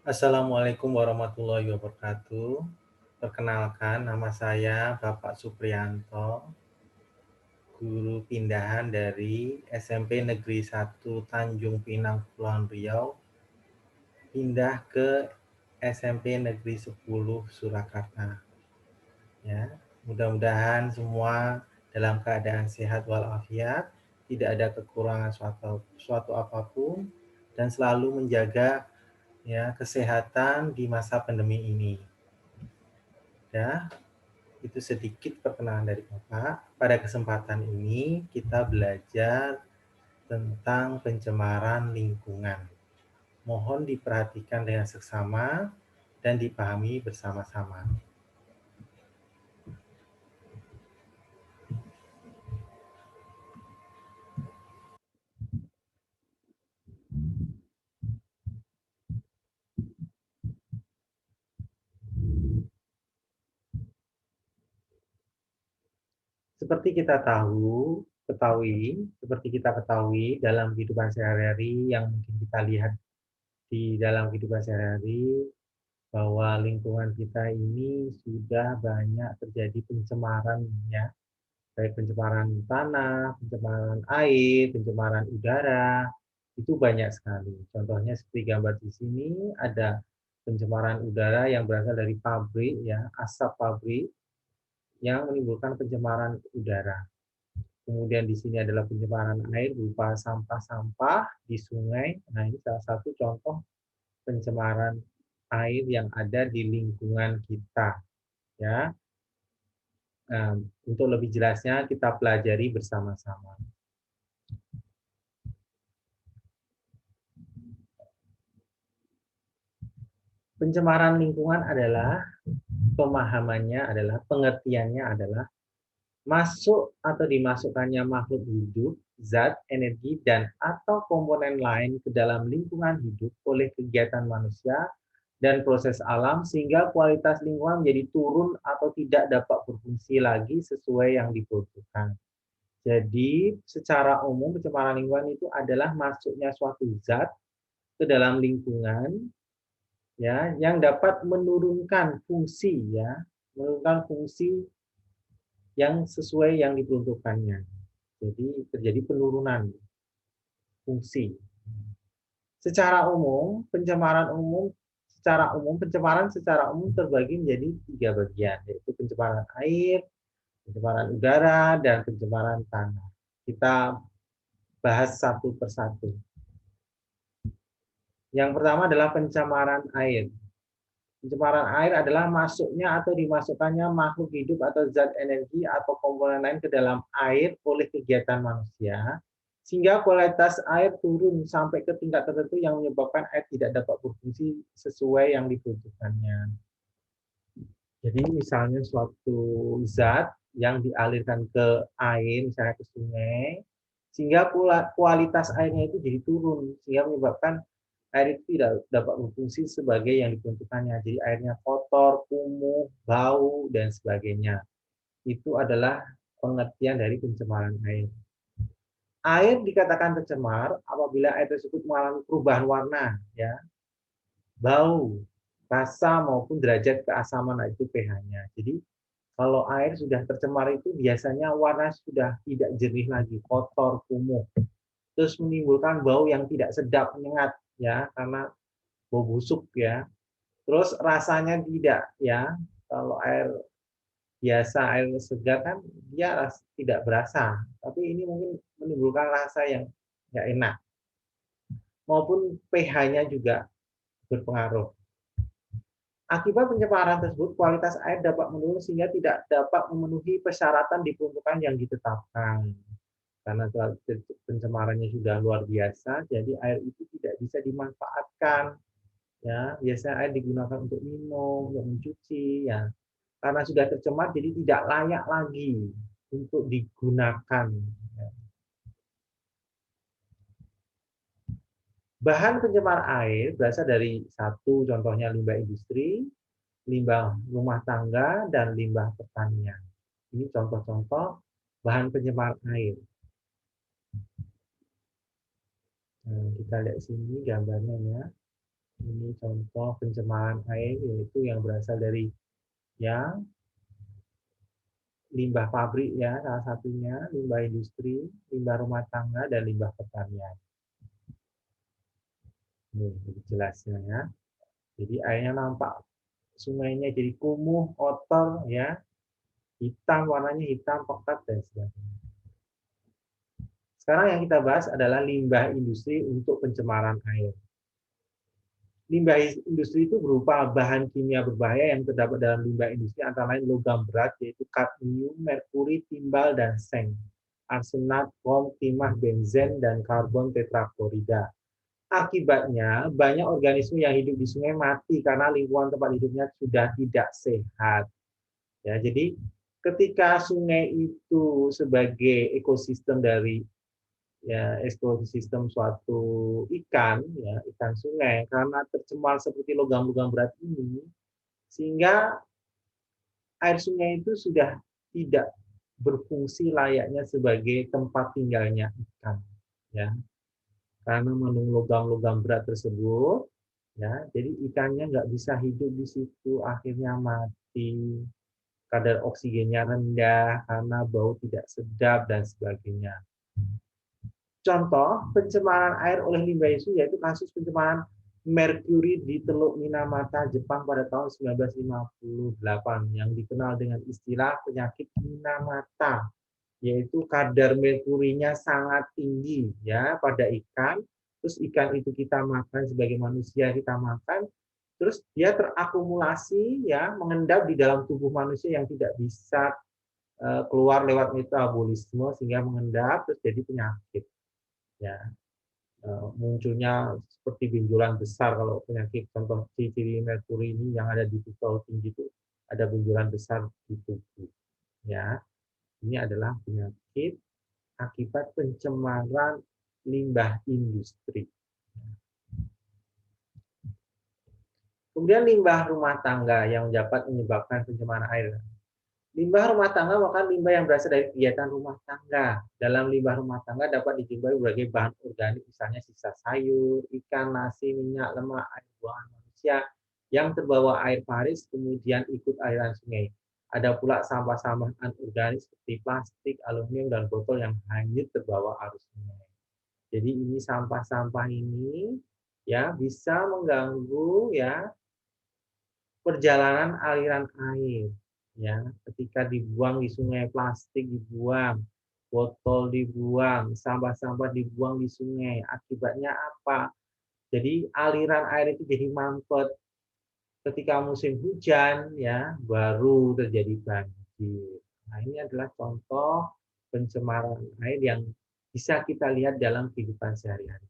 Assalamualaikum warahmatullahi wabarakatuh. Perkenalkan, nama saya Bapak Supriyanto, guru pindahan dari SMP Negeri 1 Tanjung Pinang, Kepulauan Riau, pindah ke SMP Negeri 10 Surakarta. Ya, mudah-mudahan semua dalam keadaan sehat walafiat, tidak ada kekurangan suatu apapun, dan selalu menjaga ya kesehatan di masa pandemi ini. Ya, itu sedikit perkenalan dari Bapak. Pada kesempatan ini kita belajar tentang pencemaran lingkungan. Mohon diperhatikan dengan seksama dan dipahami bersama-sama. Seperti kita seperti kita ketahui dalam kehidupan sehari-hari yang mungkin kita lihat di dalam kehidupan sehari-hari bahwa lingkungan kita ini sudah banyak terjadi pencemaran ya, baik pencemaran tanah, pencemaran air, pencemaran udara, itu banyak sekali. Contohnya seperti gambar di sini ada pencemaran udara yang berasal dari pabrik ya, asap pabrik yang menimbulkan pencemaran udara. Kemudian di sini adalah pencemaran air berupa sampah-sampah di sungai. Nah, ini salah satu contoh pencemaran air yang ada di lingkungan kita ya. Nah, untuk lebih jelasnya kita pelajari bersama-sama. Pencemaran lingkungan adalah pengertiannya adalah masuk atau dimasukkannya makhluk hidup, zat, energi, dan atau komponen lain ke dalam lingkungan hidup oleh kegiatan manusia dan proses alam sehingga kualitas lingkungan menjadi turun atau tidak dapat berfungsi lagi sesuai yang dibutuhkan. Jadi, secara umum pencemaran lingkungan itu adalah masuknya suatu zat ke dalam lingkungan ya yang dapat menurunkan fungsi ya, menurunkan fungsi yang sesuai yang diperuntukkannya. Jadi terjadi penurunan fungsi. Secara umum, pencemaran secara umum terbagi menjadi 3 bagian, yaitu pencemaran air, pencemaran udara, dan pencemaran tanah. Kita bahas satu persatu. Yang pertama adalah pencemaran air. Pencemaran air adalah masuknya atau dimasukkannya makhluk hidup atau zat energi atau komponen lain ke dalam air oleh kegiatan manusia, sehingga kualitas air turun sampai ke tingkat tertentu yang menyebabkan air tidak dapat berfungsi sesuai yang dibutuhkannya. Jadi misalnya suatu zat yang dialirkan ke air, misalnya ke sungai, sehingga kualitas airnya itu jadi turun, sehingga menyebabkan air itu tidak dapat berfungsi sebagai yang diperuntukkannya. Jadi airnya kotor, kumuh, bau, dan sebagainya. Itu adalah pengertian dari pencemaran air. Air dikatakan tercemar apabila air tersebut mengalami perubahan warna, ya, bau, rasa maupun derajat keasaman, itu pH-nya. Jadi kalau air sudah tercemar itu biasanya warna sudah tidak jernih lagi, kotor, kumuh. Terus menimbulkan bau yang tidak sedap, menyengat ya, karena bau busuk ya. Terus rasanya tidak ya. Kalau air biasa, air segar kan dia tidak berasa, tapi ini mungkin menimbulkan rasa yang nggak enak. Maupun pH-nya juga berpengaruh. Akibat pencemaran tersebut, kualitas air dapat menurun sehingga tidak dapat memenuhi persyaratan diperuntukkan yang ditetapkan. Karena pencemarannya sudah luar biasa, jadi air itu tidak bisa dimanfaatkan. Ya, biasanya air digunakan untuk minum, untuk mencuci, ya. Karena sudah tercemar, jadi tidak layak lagi untuk digunakan. Ya. Bahan pencemar air berasal dari satu, contohnya limbah industri, limbah rumah tangga, dan limbah pertanian. Ini contoh-contoh bahan pencemar air. Nah, kita lihat sini gambarnya ya. Ini contoh pencemaran air yaitu yang berasal dari ya limbah pabrik ya salah satunya, limbah industri, limbah rumah tangga dan limbah pertanian. Ini lebih jelasnya ya. Jadi airnya nampak sungainya jadi kumuh, kotor ya, hitam warnanya hitam, pekat dan sebagainya. Sekarang yang kita bahas adalah limbah industri untuk pencemaran air. Limbah industri itu berupa bahan kimia berbahaya yang terdapat dalam limbah industri antara lain logam berat yaitu kadmium, merkuri, timbal, dan seng, arsenat, krom, timah, benzen, dan karbon tetraklorida. Akibatnya, banyak organisme yang hidup di sungai mati karena lingkungan tempat hidupnya sudah tidak sehat. Ya, jadi ketika sungai itu sebagai ekosistem dari ya ekosistem suatu ikan ya ikan sungai karena tercemar seperti logam-logam berat ini sehingga air sungai itu sudah tidak berfungsi layaknya sebagai tempat tinggalnya ikan ya karena mengandung logam-logam berat tersebut ya jadi ikannya nggak bisa hidup di situ akhirnya mati kadar oksigennya rendah karena bau tidak sedap dan sebagainya. Contoh pencemaran air oleh limbah industri yaitu kasus pencemaran merkuri di Teluk Minamata, Jepang pada tahun 1958 yang dikenal dengan istilah penyakit Minamata, yaitu kadar merkurinya sangat tinggi ya pada ikan. Terus ikan itu kita makan sebagai manusia kita makan, terus dia terakumulasi ya mengendap di dalam tubuh manusia yang tidak bisa keluar lewat metabolisme sehingga mengendap terus jadi penyakit ya munculnya seperti benjolan besar kalau penyakit contoh ciri merkuri ini yang ada di pisau tinggi itu ada benjolan besar di tubuh ya ini adalah penyakit akibat pencemaran limbah industri. Kemudian limbah rumah tangga yang dapat menyebabkan pencemaran air. Limbah rumah tangga merupakan limbah yang berasal dari kegiatan rumah tangga. Dalam limbah rumah tangga dapat dijumpai berbagai bahan organik, misalnya sisa sayur, ikan, nasi, minyak, lemak, air buangan manusia yang terbawa air paris kemudian ikut aliran sungai. Ada pula sampah-sampah anorganik seperti plastik, aluminium, dan botol yang hanyut terbawa arus sungai. Jadi ini sampah-sampah ini ya bisa mengganggu ya perjalanan aliran air ya ketika dibuang di sungai plastik dibuang botol dibuang sampah-sampah dibuang di sungai akibatnya apa jadi aliran air itu jadi mampet ketika musim hujan ya baru terjadi banjir nah ini adalah contoh pencemaran air yang bisa kita lihat dalam kehidupan sehari-hari.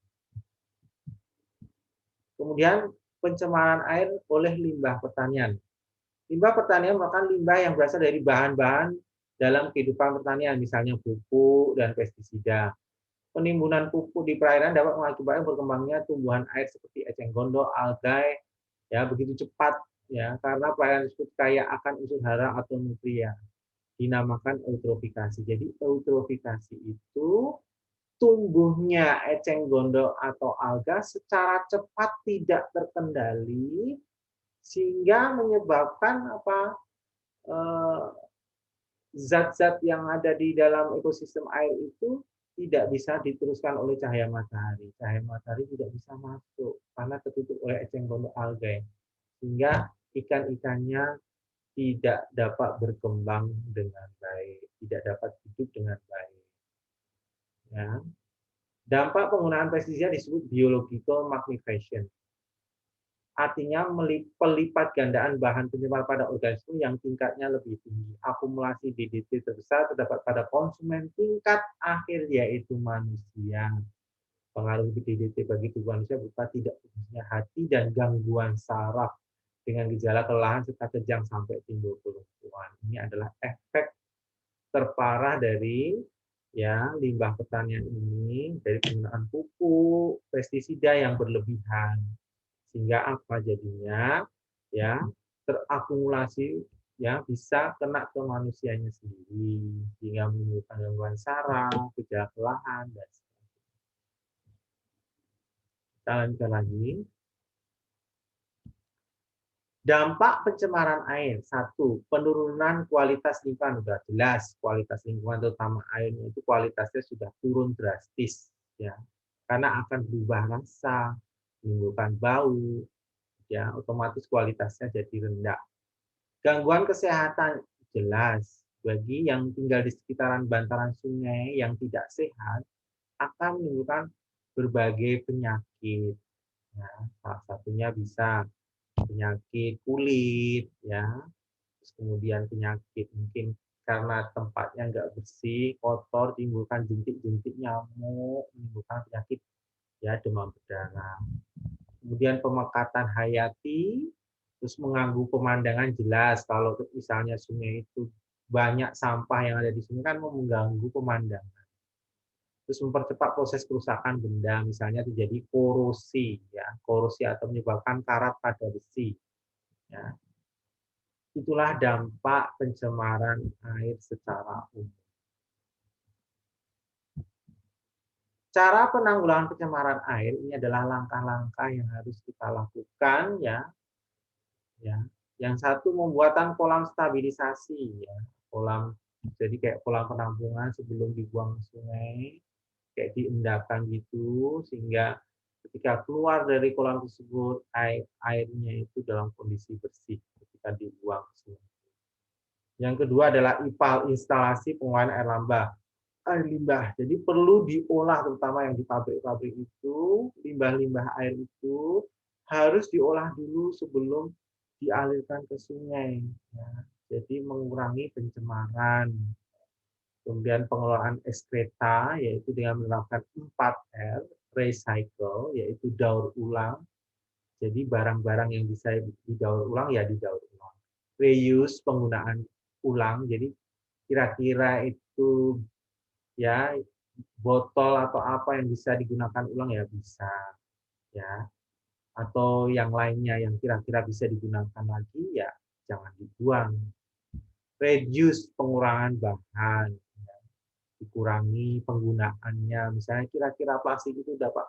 Kemudian pencemaran air oleh limbah pertanian. Limbah pertanian merupakan limbah yang berasal dari bahan-bahan dalam kehidupan pertanian, misalnya pupuk dan pestisida. Penimbunan pupuk di perairan dapat mengakibatkan berkembangnya tumbuhan air seperti eceng gondok, algae, ya begitu cepat, ya karena perairan tersebut kaya akan unsur hara atau nutria, dinamakan eutrofikasi. Jadi eutrofikasi itu tumbuhnya eceng gondok atau alga secara cepat tidak terkendali sehingga menyebabkan apa eh, zat-zat yang ada di dalam ekosistem air itu tidak bisa diteruskan oleh cahaya matahari. Cahaya matahari tidak bisa masuk karena tertutup oleh eceng gondok algae. Sehingga ikan-ikannya tidak dapat berkembang dengan baik, tidak dapat hidup dengan baik. Ya. Dampak penggunaan pestisida disebut biological magnification. Artinya pelipat gandaan bahan penyebab pada organisme yang tingkatnya lebih tinggi. Akumulasi DDT terbesar terdapat pada konsumen tingkat akhir yaitu manusia. Pengaruh DDT bagi tubuh manusia berupa tidak fungsinya hati dan gangguan saraf dengan gejala kelelahan serta kejang sampai timbul kelumpuhan. Ini adalah efek terparah dari ya limbah pertanian ini dari penggunaan pupuk, pestisida yang berlebihan sehingga apa jadinya ya terakumulasi ya bisa kena ke manusianya sendiri sehingga menimbulkan gangguan saraf, gejala kelelahan dan sebagainya. Kita lanjutkan lagi. Dampak pencemaran air. Satu, penurunan kualitas lingkungan. Sudah jelas kualitas lingkungan terutama airnya itu kualitasnya sudah turun drastis ya. Karena akan berubah rasa, menimbulkan bau, ya otomatis kualitasnya jadi rendah. Gangguan kesehatan jelas bagi yang tinggal di sekitaran bantaran sungai yang tidak sehat akan menimbulkan berbagai penyakit. Ya, salah satunya bisa penyakit kulit, ya, terus kemudian penyakit mungkin karena tempatnya nggak bersih, kotor, timbulkan jentik-jentik nyamuk, menimbulkan penyakit ya demam berdarah. Kemudian pemekatan hayati, terus mengganggu pemandangan jelas kalau misalnya sungai itu banyak sampah yang ada di sungai kan mengganggu pemandangan. Terus mempercepat proses kerusakan benda, misalnya terjadi korosi, ya, korosi atau menyebabkan karat pada besi. Ya. Itulah dampak pencemaran air secara umum. Cara penanggulangan pencemaran air ini adalah langkah-langkah yang harus kita lakukan ya. Ya. Yang satu membuatan kolam stabilisasi ya. Kolam jadi kayak kolam penampungan sebelum dibuang ke sungai, kayak diendapkan gitu sehingga ketika keluar dari kolam tersebut airnya itu dalam kondisi bersih ketika dibuang ke sungai. Yang kedua adalah IPAL, instalasi pengolahan air limbah. Jadi perlu diolah terutama yang di pabrik-pabrik itu, limbah-limbah air itu harus diolah dulu sebelum dialirkan ke sungai. Ya. Jadi mengurangi pencemaran. Kemudian pengelolaan ekskreta, yaitu dengan menerapkan 4R, recycle, yaitu daur ulang. Jadi barang-barang yang bisa didaur ulang, ya didaur ulang. Reuse, penggunaan ulang, jadi kira-kira itu ya botol atau apa yang bisa digunakan ulang ya bisa ya, atau yang lainnya yang kira-kira bisa digunakan lagi ya jangan dibuang. Reduce, pengurangan bahan, dikurangi penggunaannya, misalnya kira-kira plastik itu dapat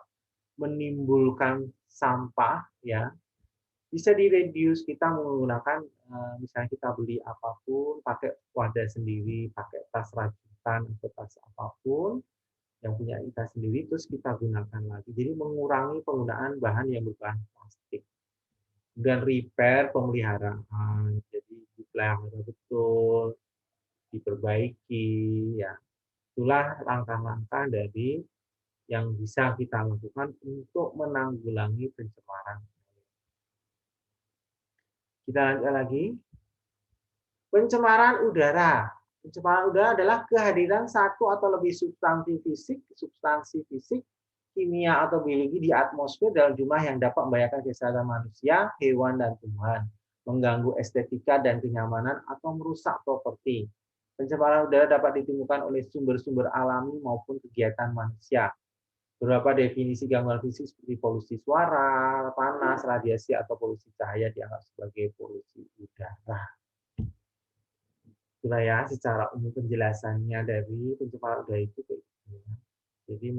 menimbulkan sampah ya, bisa direduce, kita menggunakan misalnya kita beli apapun pakai wadah sendiri, pakai tas rajutan atau tas apapun yang punya kita sendiri, terus kita gunakan lagi. Jadi mengurangi penggunaan bahan yang berbahan plastik. Dan repair, pemeliharaan, jadi dipelihara betul, diperbaiki, ya. Itulah langkah-langkah dari yang bisa kita lakukan untuk menanggulangi pencemaran. Kita lanjut lagi. Pencemaran udara. Pencemaran udara adalah kehadiran satu atau lebih substansi fisik, kimia atau biologi di atmosfer dalam jumlah yang dapat membahayakan kesehatan manusia, hewan, dan tumbuhan, mengganggu estetika dan kenyamanan, atau merusak properti. Pencemaran udara dapat ditemukan oleh sumber-sumber alami maupun kegiatan manusia. Beberapa definisi gangguan fisik seperti polusi suara, panas, radiasi, atau polusi cahaya dianggap sebagai polusi udara. Itulah ya secara umum penjelasannya dari pencemaran udara itu kayak gitu. Jadi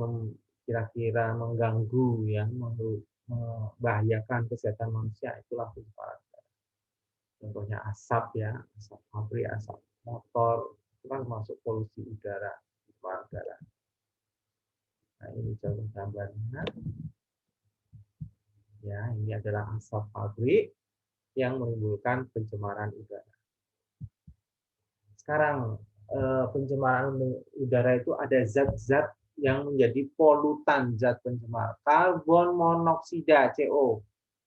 kira-kira mengganggu ya, membahayakan kesehatan manusia, itulah pencemaran udara. Contohnya asap ya, asap pabrik, asap motor, itu kan masuk polusi udara, pencemaran udara. Nah, ini contoh gambarnya. Ya, ini adalah asap pabrik yang menimbulkan pencemaran udara. Sekarang pencemaran udara itu ada zat-zat yang menjadi polutan, zat pencemar. Karbon monoksida (CO).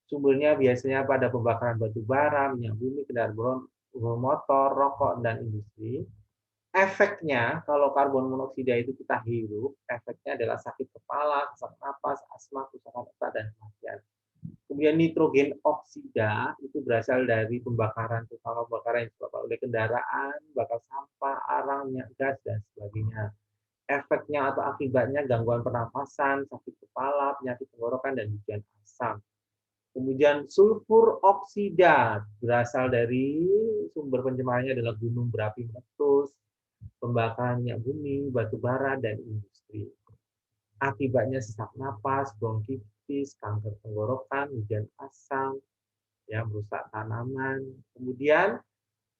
Sumbernya biasanya pada pembakaran batu bara, minyak bumi, kendaraan bermotor, rokok, dan industri. Efeknya, kalau karbon monoksida itu kita hirup, efeknya adalah sakit kepala, sesak napas, asma, kerusakan otak, dan kematian. Kemudian nitrogen oksida itu berasal dari pembakaran, terutama pembakaran yang disebabkan oleh kendaraan, bakar sampah, arang, minyak gas, dan sebagainya. Efeknya atau akibatnya gangguan pernapasan, sakit kepala, penyakit tenggorokan, dan hujan asam. Kemudian sulfur oksida berasal dari sumber pencemarannya adalah gunung berapi meletus, pembakaran minyak bumi, batu bara, dan industri. Akibatnya sesak napas, bronkitis, kanker tenggorokan, hujan asam, ya, merusak tanaman. Kemudian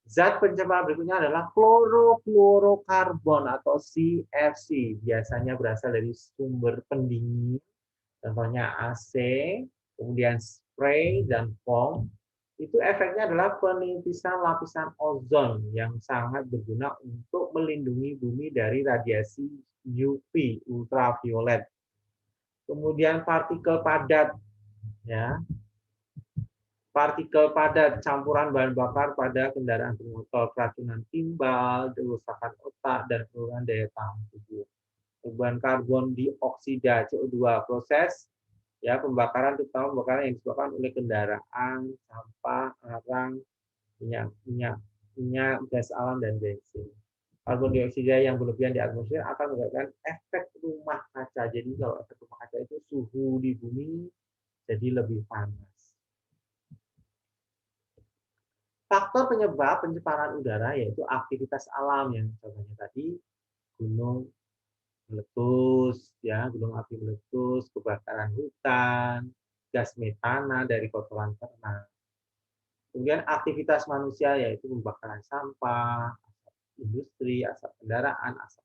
zat pencemar berikutnya adalah klorofluorokarbon atau CFC. Biasanya berasal dari sumber pendingin, contohnya AC, kemudian spray dan foam. Itu efeknya adalah penipisan lapisan ozon yang sangat berguna untuk melindungi bumi dari radiasi UV, ultraviolet. Kemudian partikel padat, ya, partikel padat, campuran bahan bakar pada kendaraan bermotor, keracunan timbal, kerusakan otak, dan penurunan daya tahan tubuh. Perubahan karbon dioksida CO2 proses, ya, pembakaran terutama pembakaran yang disebabkan oleh kendaraan, sampah, arang, minyak, gas alam, dan bensin. Karbon dioksida yang berlebihan di atmosfer akan menyebabkan efek rumah kaca. Jadi kalau efek rumah kaca itu suhu di bumi jadi lebih panas. Faktor penyebab pencemaran udara yaitu aktivitas alam yang contohnya tadi gunung meletus, ya, gunung api meletus, kebakaran hutan, gas metana dari kotoran ternak. Kemudian aktivitas manusia yaitu pembakaran sampah, asap industri, asap kendaraan, asap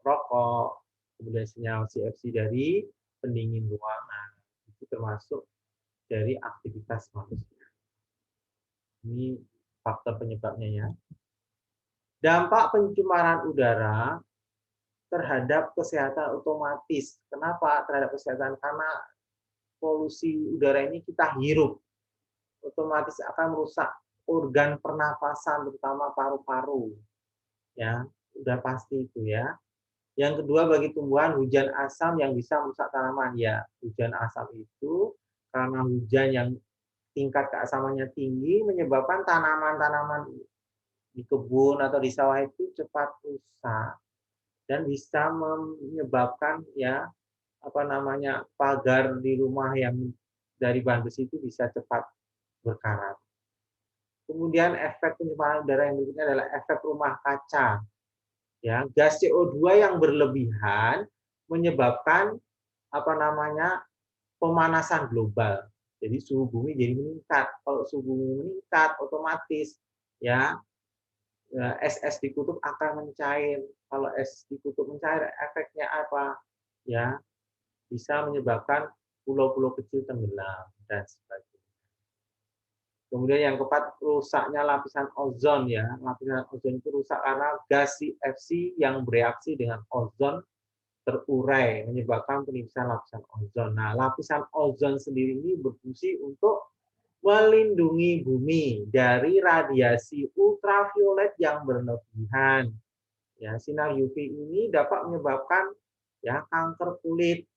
rokok, kemudian sinyal CFC dari pendingin ruangan. Itu termasuk dari aktivitas manusia. Ini faktor penyebabnya ya. Dampak pencemaran udara terhadap kesehatan otomatis. Kenapa terhadap kesehatan? Karena polusi udara ini kita hirup, otomatis akan merusak organ pernapasan, terutama paru-paru. Ya, udah pasti itu ya. Yang kedua, bagi tumbuhan, hujan asam yang bisa merusak tanaman. Ya, hujan asam itu karena hujan yang tingkat keasamannya tinggi menyebabkan tanaman-tanaman di kebun atau di sawah itu cepat rusak dan bisa menyebabkan ya apa namanya pagar di rumah yang dari bahan besi itu bisa cepat berkarat. Kemudian efek pencemaran udara yang berikutnya adalah efek rumah kaca. Ya, gas CO2 yang berlebihan menyebabkan apa namanya pemanasan global. Jadi suhu bumi jadi meningkat. Kalau suhu bumi meningkat, otomatis ya es di kutub akan mencair. Kalau es di kutub mencair, efeknya apa? Ya, bisa menyebabkan pulau-pulau kecil tenggelam dan sebagainya. Kemudian yang keempat, rusaknya lapisan ozon ya. Lapisan ozon itu rusak karena gas CFC yang bereaksi dengan ozon terurai menyebabkan penipisan lapisan ozon. Nah, lapisan ozon sendiri ini berfungsi untuk melindungi bumi dari radiasi ultraviolet yang berlebihan. Ya, sinar UV ini dapat menyebabkan ya kanker kulit,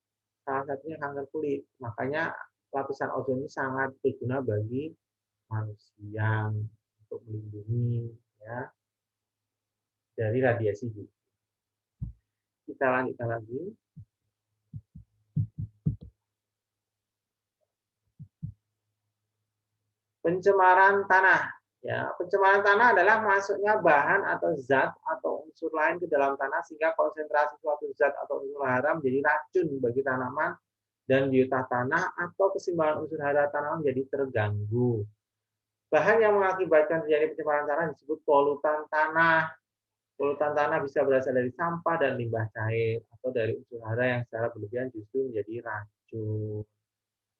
salah satunya kanker kulit. Makanya lapisan ozon ini sangat berguna bagi manusia untuk melindungi ya dari radiasi UV. Kita lanjutkan lagi. Pencemaran tanah. Ya, pencemaran tanah adalah masuknya bahan atau zat atau unsur lain ke dalam tanah sehingga konsentrasi suatu zat atau unsur hara menjadi racun bagi tanaman dan biota tanah atau keseimbangan unsur hara tanaman menjadi terganggu. Bahan yang mengakibatkan terjadi pencemaran tanah disebut polutan tanah. Polutan tanah bisa berasal dari sampah dan limbah cair atau dari unsur hara yang secara berlebihan justru menjadi racun.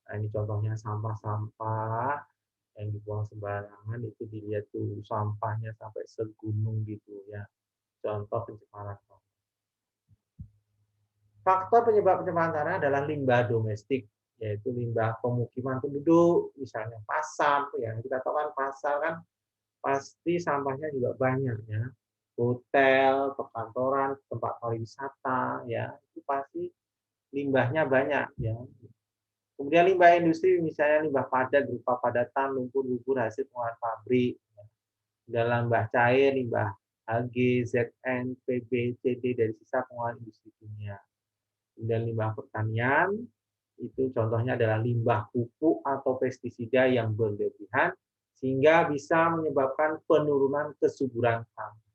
Nah, ini contohnya sampah-sampah yang dibuang sembarangan itu dilihat tuh sampahnya sampai segunung gitu ya. Contoh pencemaran. Faktor penyebab pencemaran tanah adalah limbah domestik, yaitu limbah pemukiman penduduk, misalnya pasar, ya kita tahu kan pasar kan pasti sampahnya juga banyak ya. Hotel, perkantoran, tempat pariwisata, ya itu pasti limbahnya banyak ya. Kemudian limbah industri, misalnya limbah padat berupa padatan, lumpur-lumpur hasil pengolahan pabrik. Dalam limbah cair, limbah Hg, Zn, Pb, Cd dari sisa pengolahan industri kimia. Kemudian limbah pertanian, itu contohnya adalah limbah pupuk atau pestisida yang berlebihan, sehingga bisa menyebabkan penurunan kesuburan tanah.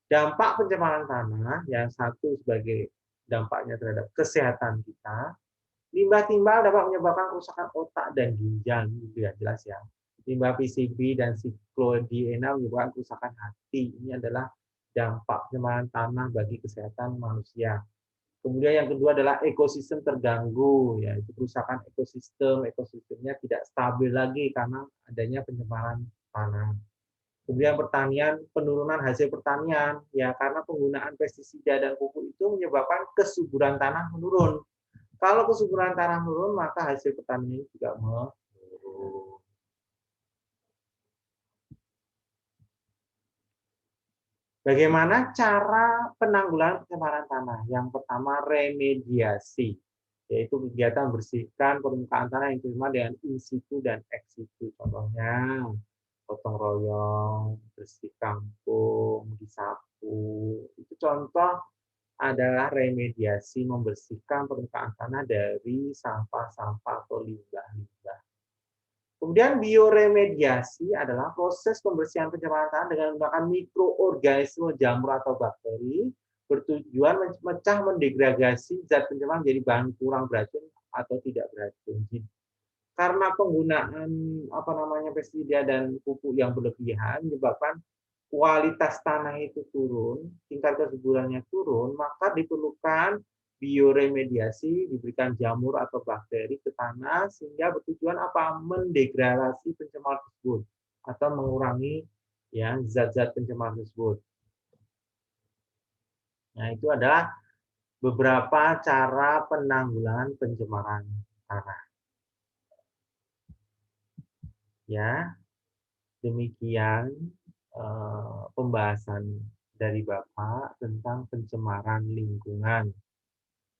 Dampak pencemaran tanah, yang satu sebagai dampaknya terhadap kesehatan kita, Limbah timbal dapat menyebabkan kerusakan otak dan ginjal, itu ya jelas ya. Limbah PCB dan siklodiena menyebabkan kerusakan hati. Ini adalah dampak pencemaran tanah bagi kesehatan manusia. Kemudian yang kedua adalah ekosistem terganggu, yaitu kerusakan ekosistem. Ekosistemnya tidak stabil lagi karena adanya pencemaran tanah. Kemudian pertanian, penurunan hasil pertanian, ya karena penggunaan pestisida dan pupuk itu menyebabkan kesuburan tanah menurun. Kalau kesuburan tanah menurun, maka hasil pertanian juga menurun. Bagaimana cara penanggulangan pencemaran tanah? Yang pertama, remediasi, yaitu kegiatan bersihkan permukaan tanah yang terima dengan in situ dan ex situ. Contohnya, gotong royong, bersih kampung, disapu. Itu contoh adalah remediasi, membersihkan permukaan tanah dari sampah-sampah atau limbah-limbah. Kemudian bioremediasi adalah proses pembersihan pencemaran tanah dengan menggunakan mikroorganisme, jamur atau bakteri bertujuan memecah mendegradasi zat pencemar menjadi bahan kurang beracun atau tidak beracun. Karena penggunaan pestisida dan pupuk yang berlebihan menyebabkan kualitas tanah itu turun, tingkat kesuburannya turun, maka diperlukan bioremediasi, diberikan jamur atau bakteri ke tanah sehingga bertujuan apa? Mendegradasi pencemar tersebut atau mengurangi ya zat-zat pencemar tersebut. Nah, itu adalah beberapa cara penanggulangan pencemaran tanah. Ya, demikian pembahasan dari Bapak tentang pencemaran lingkungan.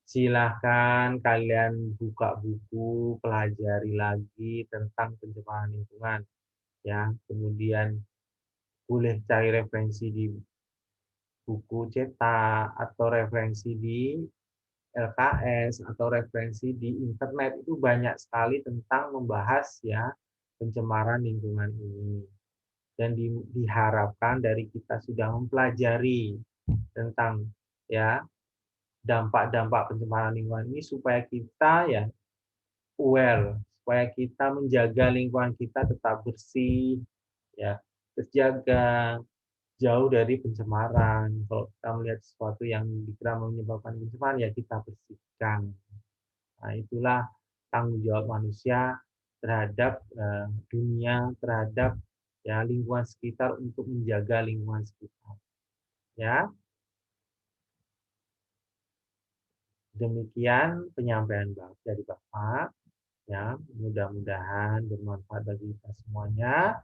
Silahkan kalian buka buku, pelajari lagi tentang pencemaran lingkungan. Ya, kemudian boleh cari referensi di buku cetak atau referensi di LKS atau referensi di internet, itu banyak sekali tentang membahas ya pencemaran lingkungan ini. Dan diharapkan dari kita sudah mempelajari tentang ya dampak-dampak pencemaran lingkungan ini supaya kita ya aware, supaya kita menjaga lingkungan kita tetap bersih, ya terjaga, jauh dari pencemaran. Kalau kita melihat sesuatu yang dikira menyebabkan pencemaran, ya kita bersihkan. Nah, itulah tanggung jawab manusia terhadap dunia, terhadap ya lingkungan sekitar untuk menjaga lingkungan sekitar. Ya, demikian penyampaian dari Bapak. Ya, mudah-mudahan bermanfaat bagi kita semuanya.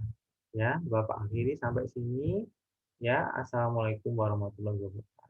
Ya, Bapak akhiri sampai sini. Ya, assalamualaikum warahmatullahi wabarakatuh.